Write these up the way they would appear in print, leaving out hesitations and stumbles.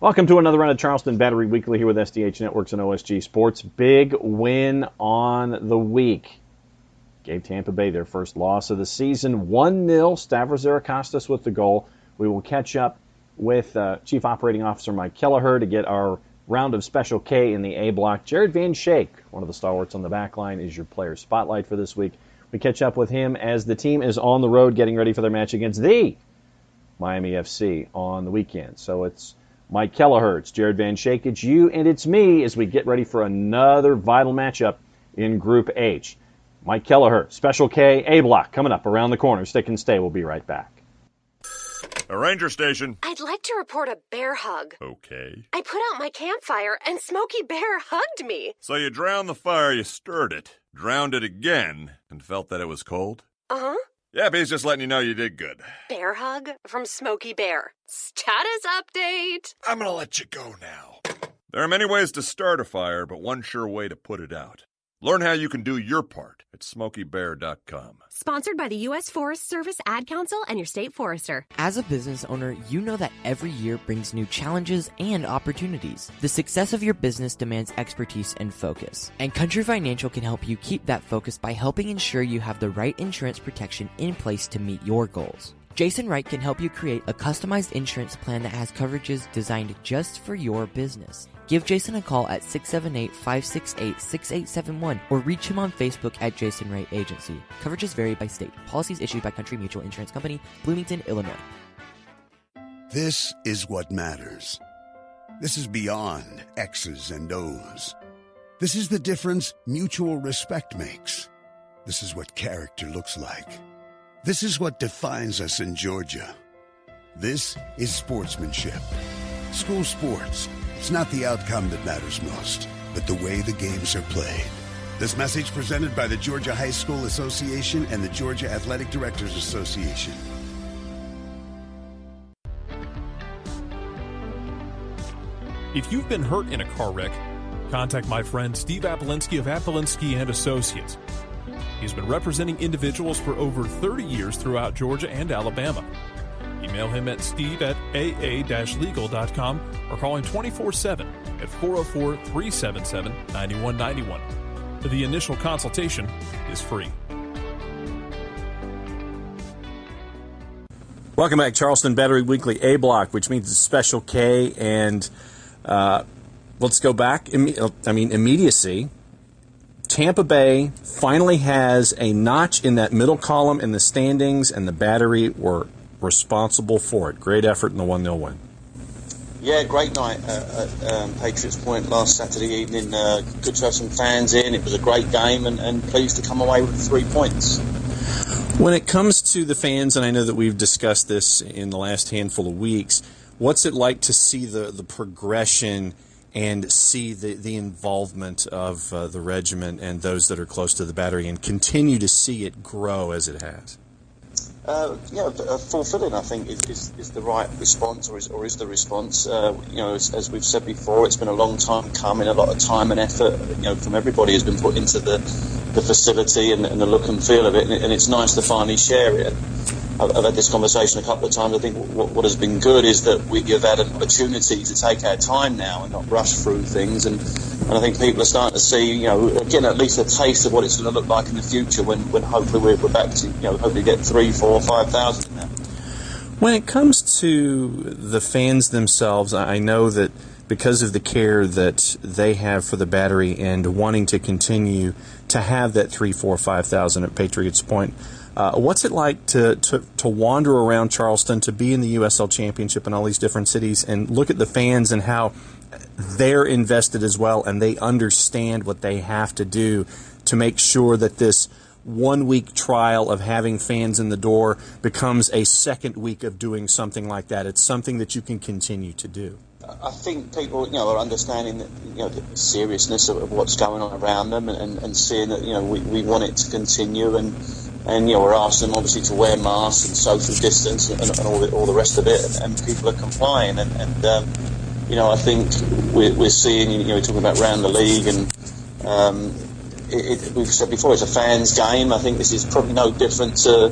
Welcome to another round of Charleston Battery Weekly here with SDH Networks and OSG Sports. Big win on the week. Gave Tampa Bay their first loss of the season. 1-0. Stavros Zarakostas with the goal. We will catch up with Chief Operating Officer Mike Kelleher to get our round of Special K in the A block. Jarad van Schaik, one of the stalwarts on the back line, is your player spotlight for this week. We catch up with him as the team is on the road getting ready for their match against the Miami FC on the weekend. So it's Mike Kelleher, it's Jarad van Schaik, it's you, and it's me as we get ready for another vital matchup in Group H. Mike Kelleher, Special K, A block, coming up around the corner. Stick and stay. We'll be right back. A ranger station. I'd like to report a bear hug. Okay. I put out my campfire and Smokey Bear hugged me. So you drowned the fire, you stirred it, drowned it again, and felt that it was cold? Uh-huh. Yeah, but he's just letting you know you did good. Bear hug from Smokey Bear. Status update. I'm gonna let you go now. There are many ways to start a fire, but one sure way to put it out. Learn how you can do your part at SmokeyBear.com. Sponsored by the U.S. Forest Service, Ad Council, and your state forester. As a business owner, you know that every year brings new challenges and opportunities. The success of your business demands expertise and focus. And Country Financial can help you keep that focus by helping ensure you have the right insurance protection in place to meet your goals. Jason Wright can help you create a customized insurance plan that has coverages designed just for your business. Give Jason a call at 678-568-6871 or reach him on Facebook at Jason Wright Agency. Coverages vary by state. Policies issued by Country Mutual Insurance Company, Bloomington, Illinois. This is what matters. This is beyond X's and O's. This is the difference mutual respect makes. This is what character looks like. This is what defines us in Georgia. This is sportsmanship. School sports. It's not the outcome that matters most, but the way the games are played. This message presented by the Georgia High School Association and the Georgia Athletic Directors Association. If you've been hurt in a car wreck, contact my friend Steve Apolinski of Apolinski & Associates. He's been representing individuals for over 30 years throughout Georgia and Alabama. Email him at steve@aa-legal.com or call him 24/7 at 404-377-9191. The initial consultation is free. Welcome back, Charleston Battery Weekly A block, which means it's Special K, and let's go back. Immediacy. Tampa Bay finally has a notch in that middle column in the standings, and the Battery were responsible for it. Great effort in the 1-0 win. Yeah, great night at Patriots Point last Saturday evening. Good to have some fans in. It was a great game, and pleased to come away with 3 points. When it comes to the fans, and I know that we've discussed this in the last handful of weeks, what's it like to see the progression and see the involvement of the regiment and those that are close to the Battery and continue to see it grow as it has? Fulfilling, I think, is the right response, or is the response. As we've said before, it's been a long time coming. A lot of time and effort, from everybody has been put into the facility and the look and feel of it, and it's nice to finally share it. I've had this conversation a couple of times. I think what has been good is that we have had an opportunity to take our time now and not rush through things, and I think people are starting to see, getting at least a taste of what it's going to look like in the future when hopefully we're back to, hopefully get 3, 4, 5,000 now. When it comes to the fans themselves, I know that because of the care that they have for the Battery and wanting to continue to have that 3, 4, 5,000 at Patriots Point, what's it like to wander around Charleston, to be in the USL Championship in all these different cities and look at the fans and how they're invested as well, and they understand what they have to do to make sure that this 1 week trial of having fans in the door becomes a second week of doing something like that? It's something that you can continue to do. I think people, are understanding that, the seriousness of what's going on around them, and seeing that, we want it to continue, and we're asking them obviously to wear masks and social distance and all the rest of it, and people are complying, and I think we're seeing, we're talking about around the league, and we've said before, it's a fans game. I think this is probably no different to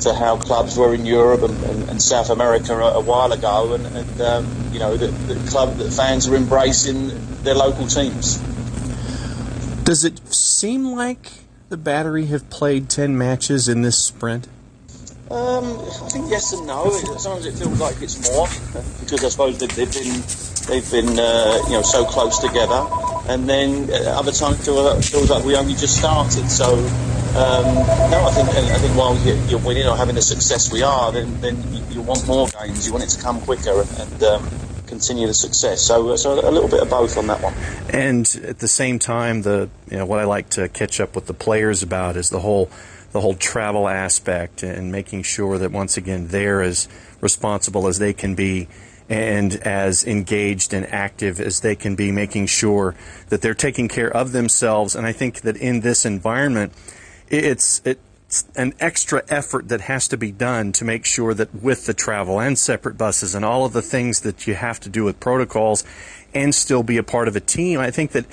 to how clubs were in Europe and South America a while ago, and the fans are embracing their local teams. Does it seem like the Battery have played 10 matches in this sprint? I think yes and no. Sometimes it feels like it's more because I suppose they've been so close together, and then other times it feels like we only just started. So no, I think while you're winning or having the success we are, then you want more games. You want it to come quicker and continue the success. So a little bit of both on that one. And at the same time, what I like to catch up with the players about is the whole travel aspect and making sure that once again they're as responsible as they can be and as engaged and active as they can be, making sure that they're taking care of themselves. And I think that in this environment, it's an extra effort that has to be done to make sure that with the travel and separate buses and all of the things that you have to do with protocols and still be a part of a team, I think that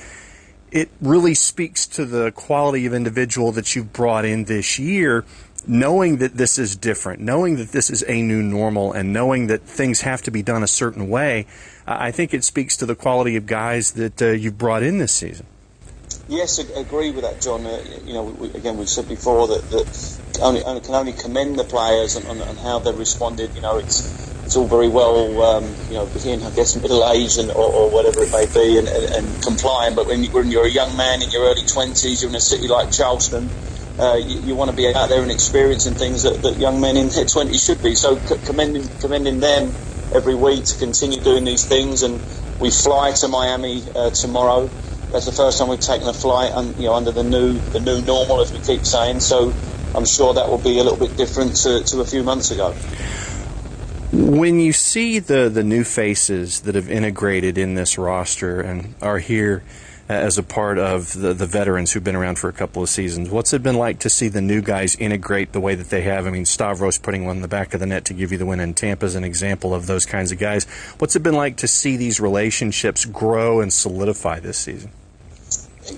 it really speaks to the quality of individual that you've brought in this year, knowing that this is different, knowing that this is a new normal, and knowing that things have to be done a certain way. I think it speaks to the quality of guys that you've brought in this season. Yes, I agree with that, John. We've said before that can only commend the players on how they've responded. It's all very well, being, I guess, middle-aged or whatever it may be and complying, but when you're a young man in your early 20s, you're in a city like Charleston, you want to be out there and experiencing things that young men in their 20s should be. So commending them every week to continue doing these things. And we fly to Miami tomorrow. That's the first time we've taken a flight under the new normal, as we keep saying. So I'm sure that will be a little bit different to a few months ago. When you see the new faces that have integrated in this roster and are here as a part of the veterans who've been around for a couple of seasons, what's it been like to see the new guys integrate the way that they have? I mean, Stavros putting one in the back of the net to give you the win in Tampa is an example of those kinds of guys. What's it been like to see these relationships grow and solidify this season?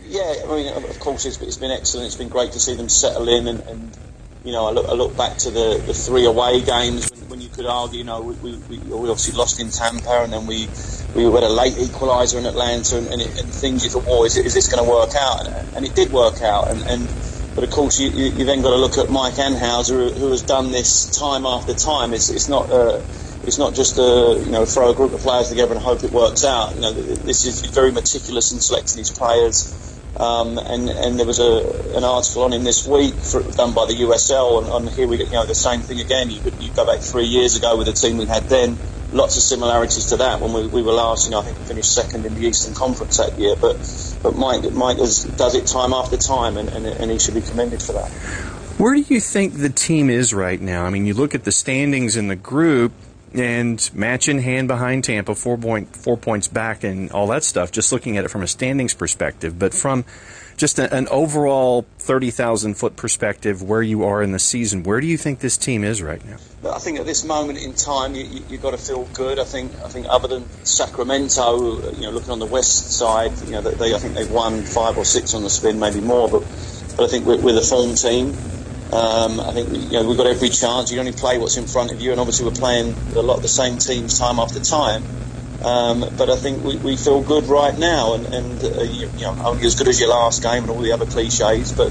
Yeah, I mean, of course, it's been excellent. It's been great to see them settle in, and I look back to the 3 away games when you could argue, we obviously lost in Tampa, and then we had a late equaliser in Atlanta, and things you thought, is this going to work out? And it did work out, but of course you then got to look at Mike Anhauser, who has done this time after time. It's not just throw a group of players together and hope it works out. This is very meticulous in selecting his players. And there was an article on him this week done by the USL, and here we get the same thing again. You go back 3 years ago with the team we had then. Lots of similarities to that when we were last. I think we finished second in the Eastern Conference that year. But Mike does it time after time, and he should be commended for that. Where do you think the team is right now? I mean, you look at the standings in the group, and match in hand behind Tampa, 4 points back and all that stuff, just looking at it from a standings perspective. But from just an overall 30,000-foot perspective, where you are in the season, where do you think this team is right now? I think at this moment in time, you've got to feel good. I think other than Sacramento, looking on the west side, I think they've won 5 or 6 on the spin, maybe more. But I think we're the form team. I think we've got every chance. You only play what's in front of you, and obviously we're playing a lot of the same teams time after time. But I think we feel good right now, and only as good as your last game and all the other cliches. But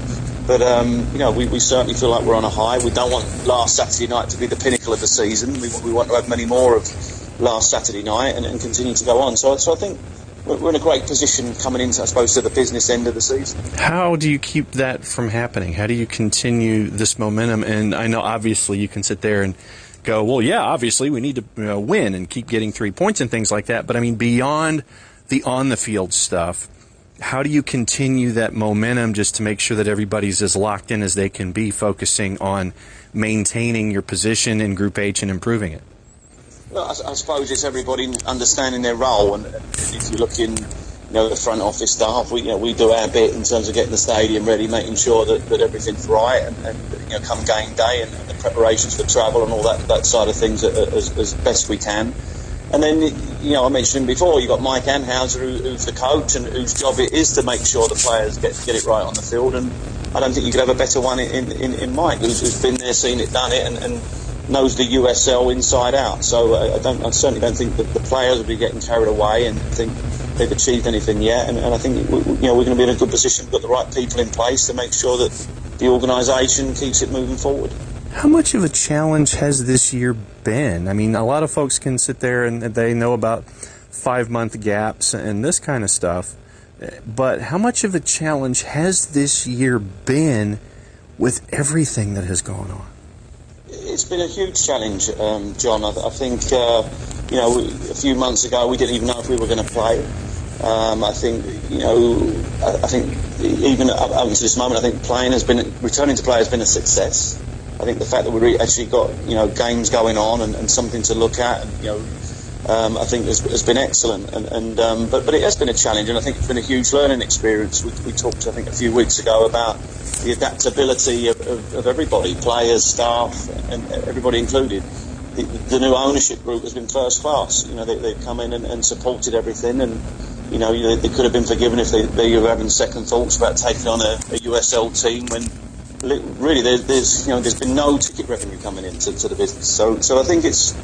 we certainly feel like we're on a high. We don't want last Saturday night to be the pinnacle of the season. We want to have many more of last Saturday night and continue to go on. So I think we're in a great position coming into, I suppose, to the business end of the season. How do you keep that from happening? How do you continue this momentum? And I know, obviously, you can sit there and go, well, yeah, obviously, we need to win and keep getting 3 points and things like that. But, I mean, beyond the on-the-field stuff, how do you continue that momentum just to make sure that everybody's as locked in as they can be, focusing on maintaining your position in Group H and improving it? Well, I suppose it's everybody understanding their role, and if you look in, the front office staff, we do our bit in terms of getting the stadium ready, making sure that everything's right, and come game day and the preparations for travel and all that side of things as best we can. And then, I mentioned before, you've got Mike Anhauser, who's the coach, and whose job it is to make sure the players get it right on the field. And I don't think you could have a better one in Mike, who's been there, seen it, done it, and knows the USL inside out. So I certainly don't think that the players will be getting carried away and think they've achieved anything yet. And I think we're going to be in a good position. We've got the right people in place to make sure that the organisation keeps it moving forward. How much of a challenge has this year been? I mean, a lot of folks can sit there and they know about 5-month gaps and this kind of stuff, but how much of a challenge has this year been with everything that has gone on? It's been a huge challenge, John. I think, a few months ago we didn't even know if we were going to play. I think even up to this moment, I think returning to play has been a success. I think the fact that we actually got games going on and something to look at, and I think has been excellent. But it has been a challenge, and I think it's been a huge learning experience. We talked, I think, a few weeks ago about the adaptability of everybody, players, staff, and everybody included. The new ownership group has been first class. They've come in and supported everything, and they could have been forgiven if they were having second thoughts about taking on a USL team when really there's been no ticket revenue coming into the business. So I think it's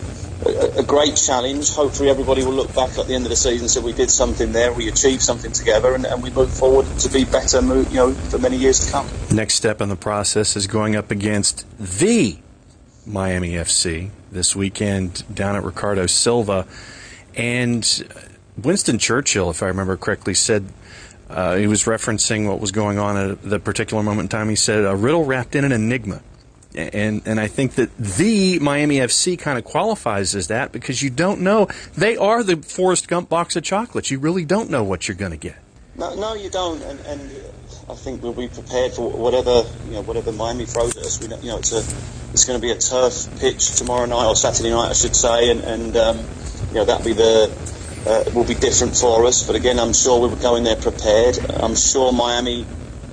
a great challenge. Hopefully everybody will look back at the end of the season and say we did something there, we achieved something together, and we move forward to be better for many years to come. Next step in the process is going up against the Miami FC this weekend down at Ricardo Silva. And Winston Churchill, if I remember correctly, said he was referencing what was going on at the particular moment in time. He said, a riddle wrapped in an enigma. And I think that the Miami FC kind of qualifies as that because you don't know. They are the Forrest Gump box of chocolates. You really don't know what you're going to get. No, you don't. And I think we'll be prepared for whatever Miami throws at us. It's going to be a turf pitch tomorrow night, or Saturday night, I should say, and that'll be will be different for us. But again, I'm sure we'll go in there prepared. I'm sure Miami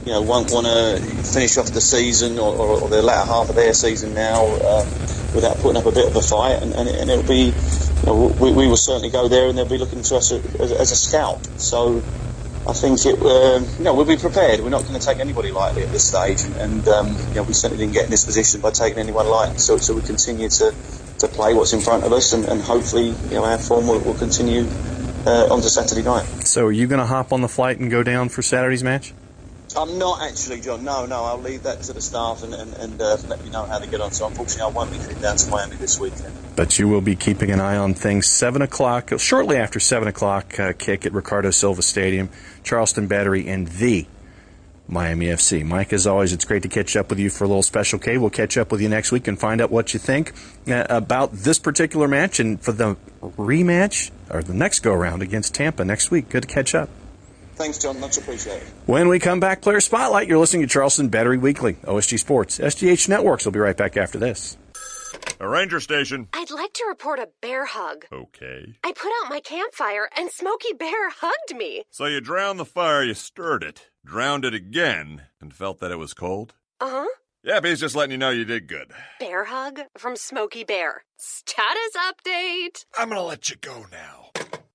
won't want to finish off the season or the latter half of their season now without putting up a bit of a fight, and it'll be we will certainly go there, and they'll be looking to us as a scout. So I think we'll be prepared. We're not going to take anybody lightly at this stage, and we certainly didn't get in this position by taking anyone lightly. So we continue to play what's in front of us, and hopefully our form will continue on to Saturday night. So are you going to hop on the flight and go down for Saturday's match? I'm not actually, John. No. I'll leave that to the staff and let me know how they get on. So unfortunately, I won't be heading down to Miami this weekend. But you will be keeping an eye on things. 7 o'clock, shortly after 7 o'clock, kick at Ricardo Silva Stadium, Charleston Battery, and the Miami FC. Mike, as always, it's great to catch up with you for a little special K. We'll catch up with you next week and find out what you think about this particular match and for the rematch or the next go-around against Tampa next week. Good to catch up. Thanks, John. Much appreciated. When we come back, Player Spotlight, you're listening to Charleston Battery Weekly, OSG Sports, SGH Networks. We'll be right back after this. A ranger station. I'd like to report a bear hug. Okay. I put out my campfire and Smokey Bear hugged me. So you drowned the fire, you stirred it, drowned it again, and felt that it was cold? Uh-huh. Yeah, he's just letting you know you did good. Bear hug from Smokey Bear. Status update. I'm gonna let you go now.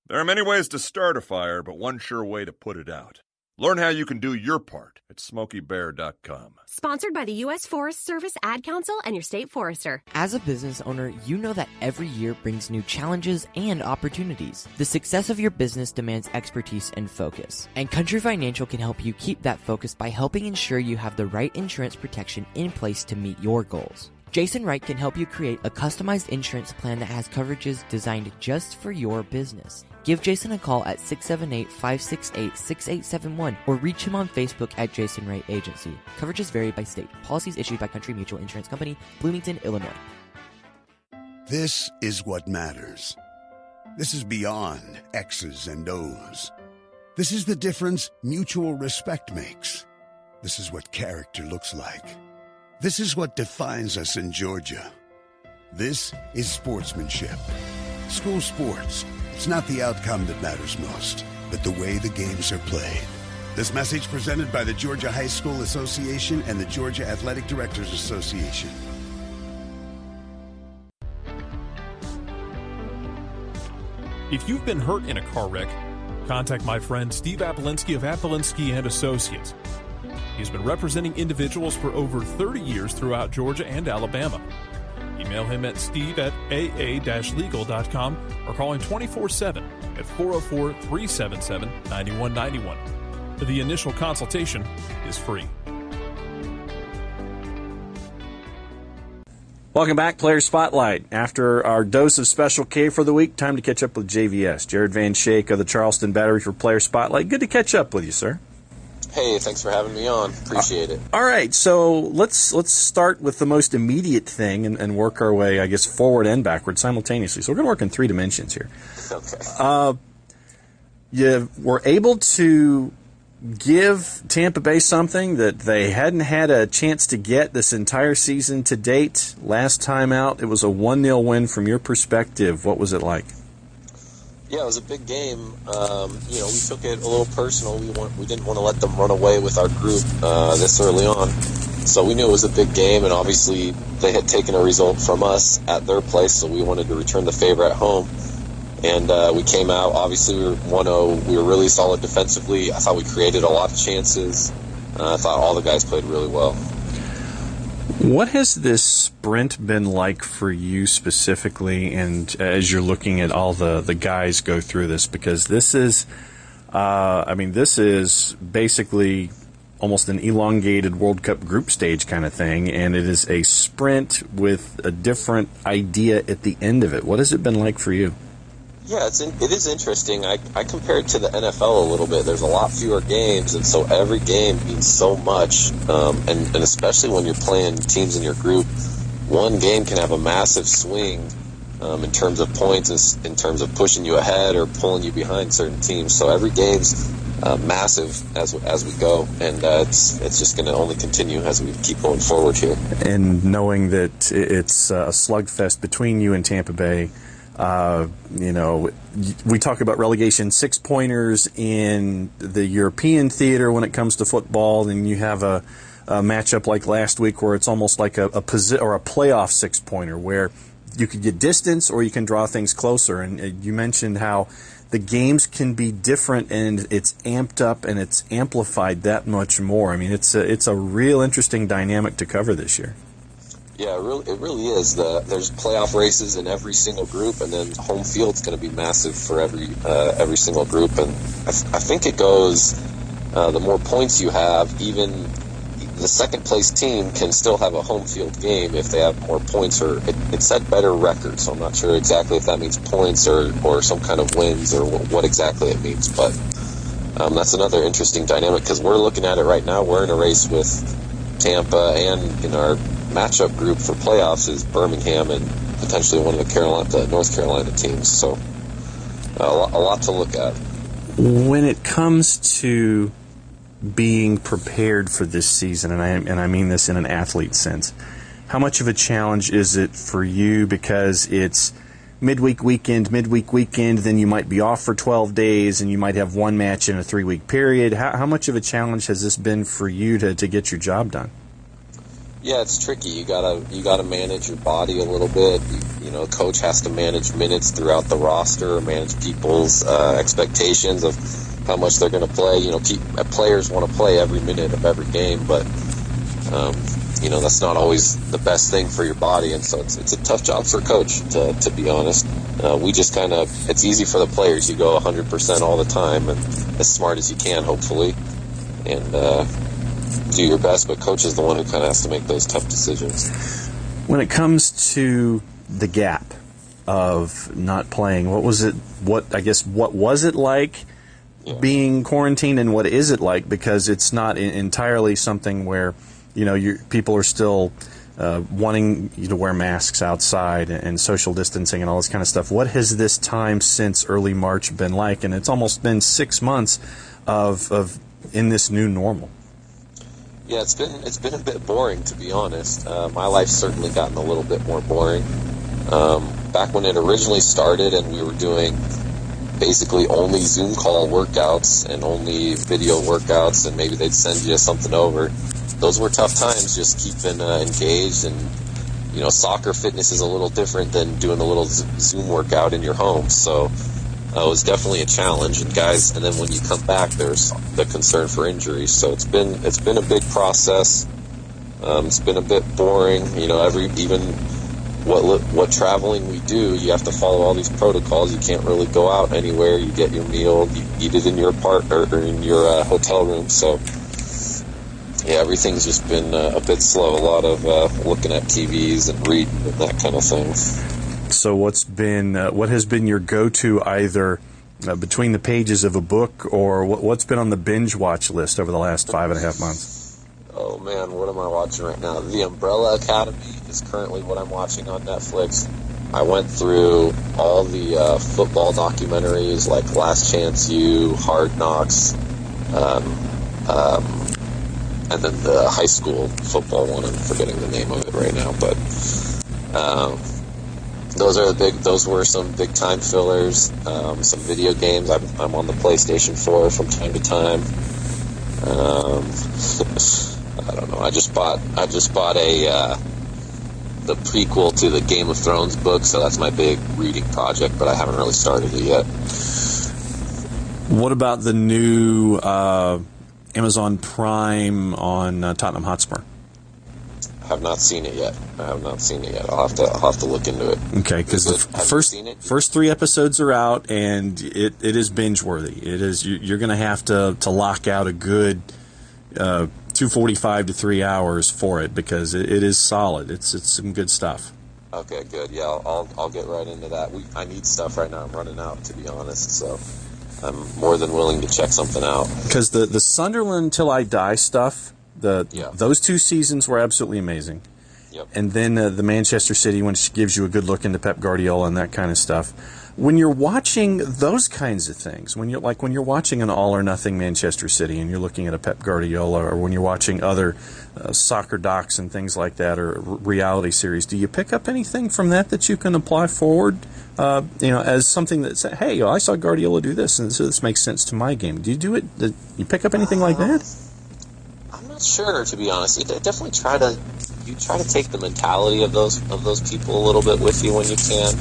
There are many ways to start a fire, but one sure way to put it out. Learn how you can do your part at SmokeyBear.com. Sponsored by the U.S. Forest Service Ad Council and your state forester. As a business owner, you know that every year brings new challenges and opportunities. The success of your business demands expertise and focus. And Country Financial can help you keep that focus by helping ensure you have the right insurance protection in place to meet your goals. Jason Wright can help you create a customized insurance plan that has coverages designed just for your business. Give Jason a call at 678-568-6871 or reach him on Facebook at Jason Wright Agency. Coverages vary by state. Policies issued by Country Mutual Insurance Company, Bloomington, Illinois. This is what matters. This is beyond X's and O's. This is the difference mutual respect makes. This is what character looks like. This is what defines us in Georgia. This is sportsmanship. School sports. It's not the outcome that matters most, but the way the games are played. This message presented by the Georgia High School Association and the Georgia Athletic Directors Association. If you've been hurt in a car wreck, contact my friend Steve Apolensky of Apolensky and Associates. He's been representing individuals for over 30 years throughout Georgia and Alabama. Email him at steve@aa-legal.com or call him 24/7 at 404-377-9191. The initial consultation is free. Welcome back, Player Spotlight. After our dose of Special K for the week, time to catch up with JVS. Jarad van Schaik of the Charleston Battery for Player Spotlight. Good to catch up with you, sir. Hey, thanks for having me on. Appreciate it. All right, so let's start with the most immediate thing and work our way, I guess, forward and backward simultaneously. So we're going to work in 3 dimensions here. Okay. You were able to give Tampa Bay something that they hadn't had a chance to get this entire season to date. Last time out, it was a 1-0 win. From your perspective, what was it like? Yeah, it was a big game. We took it a little personal. We didn't want to let them run away with our group this early on. So we knew it was a big game, and obviously they had taken a result from us at their place, so we wanted to return the favor at home. And we came out, obviously we were 1-0. We were really solid defensively. I thought we created a lot of chances. I thought all the guys played really well. What has this sprint been like for you specifically, and as you're looking at all the guys go through this? Because this is, this is basically almost an elongated World Cup group stage kind of thing, and it is a sprint with a different idea at the end of it. What has it been like for you? Yeah, it is interesting. I compare it to the NFL a little bit. There's a lot fewer games, and so every game means so much. And especially when you're playing teams in your group, one game can have a massive swing in terms of points, in terms of pushing you ahead or pulling you behind certain teams. So every game's massive as we go, and it's just going to only continue as we keep going forward here. And knowing that it's a slugfest between you and Tampa Bay. We talk about relegation 6-pointers in the European theater when it comes to football, and you have a matchup like last week where it's almost like a playoff 6-pointer where you could get distance or you can draw things closer. And you mentioned how the games can be different, and it's amped up and it's amplified that much more. I mean, it's a real interesting dynamic to cover this year. Yeah, it really is. There's playoff races in every single group, and then home field's going to be massive for every single group. And I think it goes, the more points you have, even the second place team can still have a home field game if they have more points, or it set better records. So I'm not sure exactly if that means points or some kind of wins or what exactly it means. But that's another interesting dynamic because we're looking at it right now. We're in a race with Tampa, and in our matchup group for playoffs is Birmingham and potentially one of the North Carolina teams. So a lot to look at. When it comes to being prepared for this season, and I mean this in an athlete sense, how much of a challenge is it for you? Because it's midweek weekend, then you might be off for 12 days, and you might have one match in a 3-week period. How much of a challenge has this been for you to get your job done? Yeah, it's tricky. You gotta manage your body a little bit. A coach has to manage minutes throughout the roster, manage people's expectations of how much they're going to play. Players want to play every minute of every game, but that's not always the best thing for your body, and so it's a tough job for a coach, to be honest. We just it's easy for the players. You go 100% all the time and as smart as you can, hopefully, and do your best, but coach is the one who kind of has to make those tough decisions. When it comes to the gap of not playing, what was it like being quarantined, and what is it like? Because it's not entirely something where people are still wanting you to wear masks outside and social distancing and all this kind of stuff. What has this time since early March been like? And it's almost been 6 months of in this new normal. Yeah, it's been a bit boring, to be honest. My life's certainly gotten a little bit more boring. Back when it originally started and we were doing basically only Zoom call workouts and only video workouts, and maybe they'd send you something over. Those were tough times, just keeping engaged. And soccer fitness is a little different than doing a little Zoom workout in your home. So was definitely a challenge. And then when you come back, there's the concern for injuries. So it's been a big process. It's been a bit boring. Even what traveling we do, you have to follow all these protocols. You can't really go out anywhere. You get your meal, you eat it in your apartment or in your hotel room. So yeah, everything's just been a bit slow. A lot of looking at TVs and reading and that kind of thing. So what has been your go-to either between the pages of a book or what's been on the binge watch list over the last 5.5 months? Oh man, what am I watching right now? The Umbrella Academy is currently what I'm watching on Netflix. I went through all the football documentaries like Last Chance U, Hard Knocks, and then the high school football one. I'm forgetting the name of it right now, but those were some big time fillers. Some video games. I'm on the PlayStation 4 from time to time. I don't know. I just bought the prequel to the Game of Thrones book, so that's my big reading project, but I haven't really started it yet. What about the new Amazon Prime on Tottenham Hotspur? I have not seen it yet. I'll have to look into it. Okay, because the first 3 episodes are out, and it is binge worthy. It is. You're going to have to lock out a good 2:45 to 3 hours for it because it is solid. It's some good stuff. Okay, good. Yeah, I'll get right into that. I need stuff right now. I'm running out, to be honest. So I'm more than willing to check something out. Because the Sunderland Till I Die stuff, those 2 seasons were absolutely amazing. Yep. And then the Manchester City, which gives you a good look into Pep Guardiola and that kind of stuff. When you're watching those kinds of things, when you're watching an all or nothing Manchester City and you're looking at a Pep Guardiola, or when you're watching other soccer docs and things like that, or reality series, do you pick up anything from that you can apply forward? As something that says, hey, I saw Guardiola do this, and so this makes sense to my game. Do you do it? Do you pick up anything like that? I'm not sure, to be honest. You definitely try to take the mentality of those people a little bit with you when you can.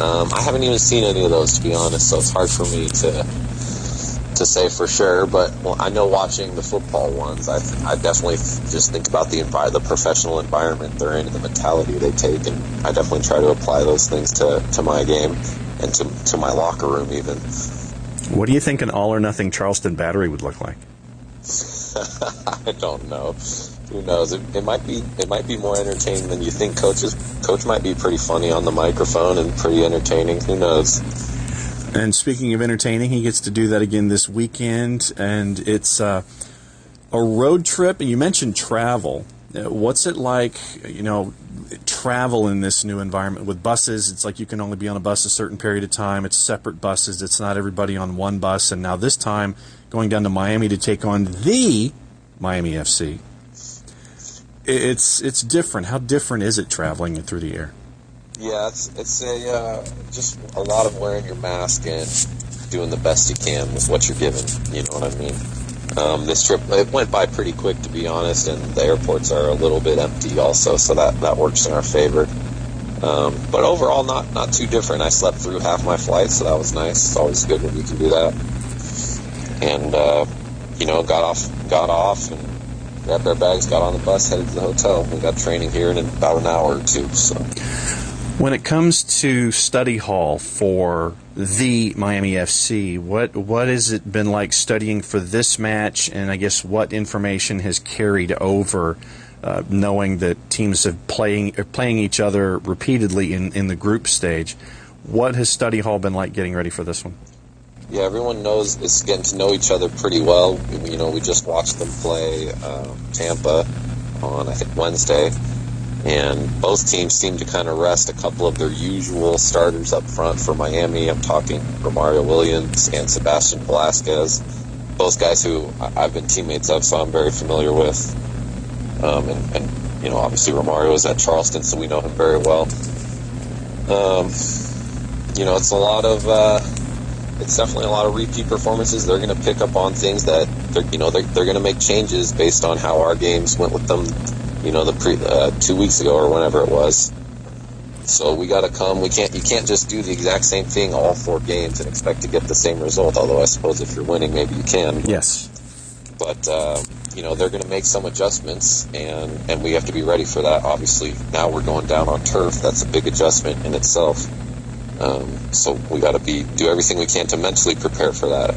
I haven't even seen any of those, to be honest, so it's hard for me to say for sure. But I know watching the football ones, I definitely just think about the professional environment they're in and the mentality they take, and I definitely try to apply those things to my game and to my locker room even. What do you think an all or nothing Charleston battery would look like? I don't know. Who knows? It might be more entertaining than you think. Coach might be pretty funny on the microphone and pretty entertaining. Who knows? And speaking of entertaining, he gets to do that again this weekend, and it's a road trip. And you mentioned travel. What's it like, travel in this new environment with buses? It's like you can only be on a bus a certain period of time. It's separate buses. It's not everybody on one bus. And now this time, going down to Miami to take on the Miami FC. It's different. How different is it traveling through the air? Yeah, it's just a lot of wearing your mask and doing the best you can with what you're given. You know what I mean? This trip, it went by pretty quick, to be honest, and the airports are a little bit empty also, so that works in our favor. But overall, not too different. I slept through half my flight, so that was nice. It's always good when you can do that. And got off and grabbed our bags, got on the bus, headed to the hotel. We got training here in about an hour or two. So, when it comes to study hall for the Miami FC, what has it been like studying for this match? And I guess what information has carried over, knowing that teams are playing each other repeatedly in the group stage? What has study hall been like getting ready for this one? Yeah, everyone is getting to know each other pretty well. We just watched them play Tampa on, I think, Wednesday, and both teams seem to kind of rest a couple of their usual starters up front. For Miami, I'm talking Romario Williams and Sebastian Velasquez, both guys who I've been teammates of, so I'm very familiar with. And obviously Romario is at Charleston, so we know him very well. It's a lot of... It's definitely a lot of repeat performances. They're going to pick up on things that they're going to make changes based on how our games went with them, 2 weeks ago or whenever it was. So we got to come. You can't just do the exact same thing all 4 games and expect to get the same result. Although I suppose if you're winning, maybe you can. Yes. But they're going to make some adjustments, and we have to be ready for that. Obviously, now we're going down on turf. That's a big adjustment in itself. So we got to do everything we can to mentally prepare for that.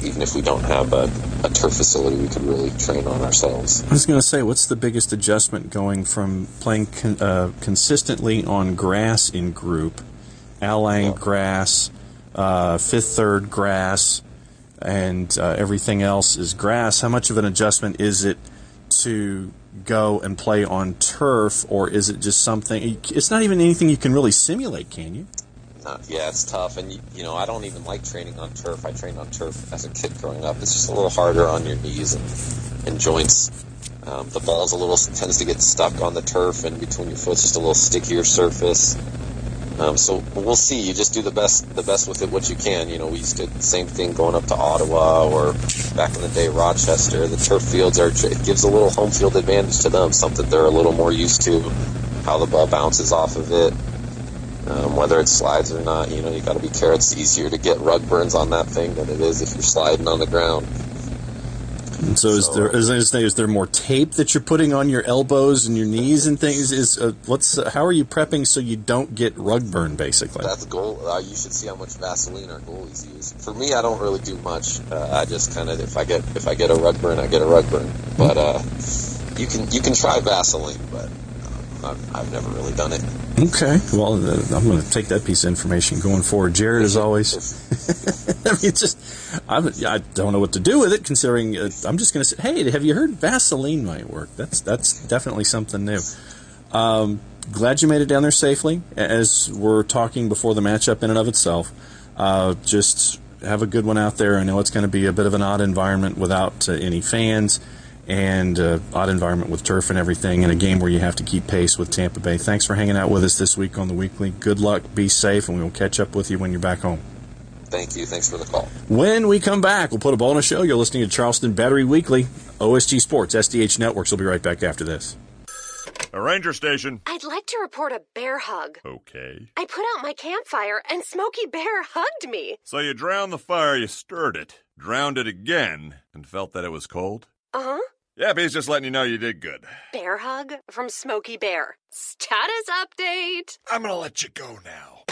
Even if we don't have a turf facility, we could really train on ourselves. I was going to say, what's the biggest adjustment going from playing consistently on grass in group, allang grass, fifth third grass, and everything else is grass? How much of an adjustment is it to go and play on turf, or is it just something? It's not even anything you can really simulate, can you? Yeah, it's tough, and I don't even like training on turf. I trained on turf as a kid growing up. It's just a little harder on your knees and joints. The ball's tends to get stuck on the turf, and between your foot, just a little stickier surface. So we'll see. You just do the best with it what you can. We used to same thing going up to Ottawa or back in the day Rochester. The turf fields it gives a little home field advantage to them, something they're a little more used to. How the ball bounces off of it. Whether it slides or not, you got to be careful. It's easier to get rug burns on that thing than it is if you're sliding on the ground. And so is there more tape that you're putting on your elbows and your knees and things? How are you prepping so you don't get rug burn, basically? That's the goal. You should see how much Vaseline our goalies use. For me, I don't really do much. I just kind of, if I get a rug burn, I get a rug burn. But you can try Vaseline, but I've never really done it. Okay. Well, I'm going to take that piece of information going forward. Jared, as always. I don't know what to do with it, considering I'm just going to say, hey, have you heard Vaseline might work? That's definitely something new. Glad you made it down there safely. As we're talking before the matchup in and of itself, just have a good one out there. I know it's going to be a bit of an odd environment without any fans, and odd environment with turf and everything, and a game where you have to keep pace with Tampa Bay. Thanks for hanging out with us this week on the Weekly. Good luck, be safe, and we will catch up with you when you're back home. Thank you. Thanks for the call. When we come back, we'll put a ball on a show. You're listening to Charleston Battery Weekly, OSG Sports, SDH Networks. We'll be right back after this. A ranger station. I'd like to report a bear hug. Okay. I put out my campfire and Smokey Bear hugged me. So you drowned the fire, you stirred it, drowned it again, and felt that it was cold? Uh-huh. Yeah, he's just letting you know you did good. Bear hug from Smokey Bear. Status update. I'm going to let you go now.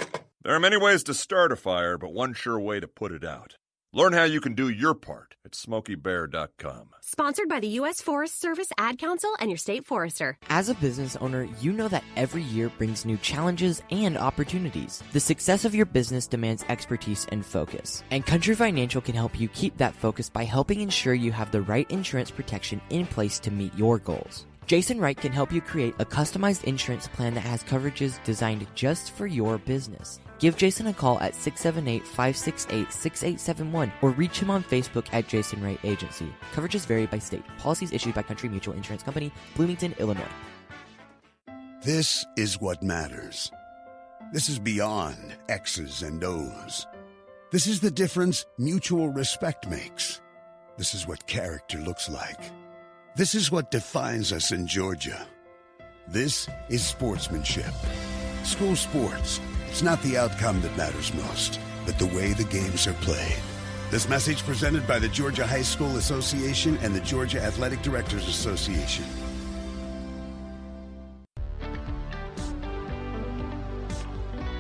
There are many ways to start a fire, but one sure way to put it out. Learn how you can do your part at SmokeyBear.com. Sponsored by the U.S. Forest Service Ad Council and your state forester. As a business owner, you know that every year brings new challenges and opportunities. The success of your business demands expertise and focus. And Country Financial can help you keep that focus by helping ensure you have the right insurance protection in place to meet your goals. Jason Wright can help you create a customized insurance plan that has coverages designed just for your business. Give Jason a call at 678-568-6871 or reach him on Facebook at Jason Wright Agency. Coverages vary by state. Policies issued by Country Mutual Insurance Company, Bloomington, Illinois. This is what matters. This is beyond X's and O's. This is the difference mutual respect makes. This is what character looks like. This is what defines us in Georgia. This is sportsmanship. School sports. It's not the outcome that matters most, but the way the games are played. This message presented by the Georgia High School Association and the Georgia Athletic Directors Association.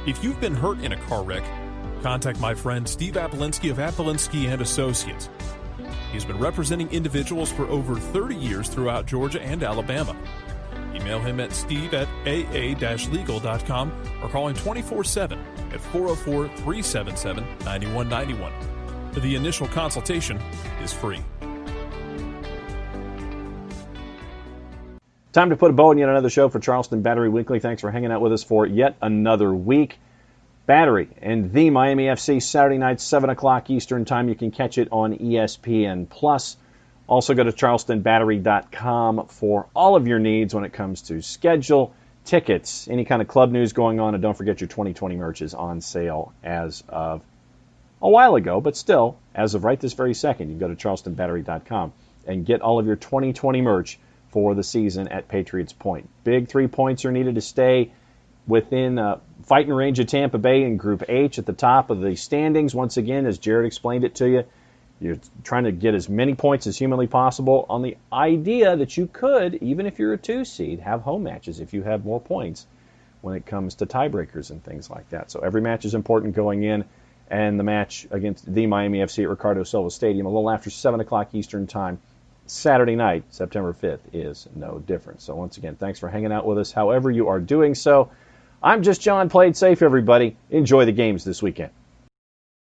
If you've been hurt in a car wreck, contact my friend Steve Apolinski of Apolinski and Associates. He's been representing individuals for over 30 years throughout Georgia and Alabama. Email him at steve@aa-legal.com or call him 24/7 at 404-377-9191. The initial consultation is free. Time to put a bow on yet another show for Charleston Battery Weekly. Thanks for hanging out with us for yet another week. Battery and the Miami FC Saturday night, 7 o'clock Eastern Time. You can catch it on ESPN+. Also go to charlestonbattery.com for all of your needs when it comes to schedule, tickets, any kind of club news going on. And don't forget your 2020 merch is on sale as of a while ago, but still, as of right this very second, you can go to charlestonbattery.com and get all of your 2020 merch for the season at Patriots Point. Big 3 points are needed to stay within fighting range of Tampa Bay in Group H at the top of the standings. Once again, as Jared explained it to you, you're trying to get as many points as humanly possible on the idea that you could, even if you're a 2 seed, have home matches if you have more points when it comes to tiebreakers and things like that. So every match is important going in, and the match against the Miami FC at Ricardo Silva Stadium a little after 7 o'clock Eastern Time Saturday night, September 5th, is no different. So once again, thanks for hanging out with us however you are doing so. I'm just John. Played safe, everybody. Enjoy the games this weekend.